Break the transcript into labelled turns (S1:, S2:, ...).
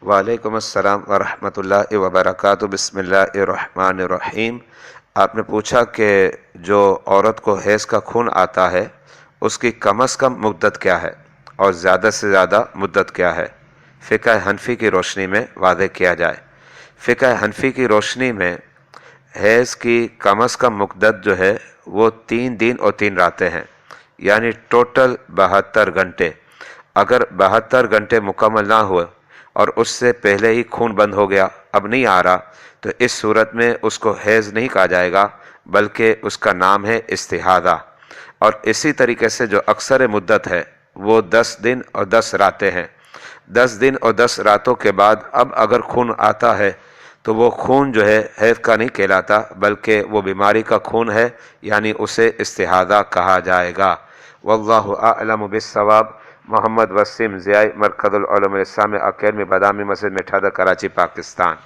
S1: वालेकुम अस्सलाम वरहमतुल्लाहि वबरकातुहू। बिस्मिल्लाहिर रहमानिर रहीम। आपने पूछा कि जो औरत को हैज़ का खून आता है उसकी कम अज़ कम मुद्दत क्या है और ज़्यादा से ज़्यादा मुद्दत क्या है, फ़िक़्ह हनफ़ी की रोशनी में वाज़ेह किया जाए। फ़िक़्ह हनफ़ी की रोशनी में हैज़ की कम अज़ कम मुद्दत जो है वो 3 दिन और 3 रातें हैं, यानी टोटल 72 घंटे। अगर 72 घंटे मुकम्मल ना हुए और उससे पहले ही खून बंद हो गया, अब नहीं आ रहा, तो इस सूरत में उसको हैज़ नहीं कहा जाएगा बल्कि उसका नाम है इस्तिहादा। और इसी तरीके से जो अक्सर मुद्दत है वो 10 दिन और 10 रातें हैं। 10 दिन और 10 रातों के बाद अब अगर खून आता है तो वो खून जो है हैज़ का नहीं कहलाता बल्कि वो बीमारी का खून है, यानी उसे इस्तिहादा कहा जाएगा। वल्लाहु अअलम बिस्सवाब। मोहम्मद वसीम ज़ियाई, मरकज़ुल उलूम इस्लामी अकेडमी, बादामी मस्जिद, मेठादा, कराची, पाकिस्तान।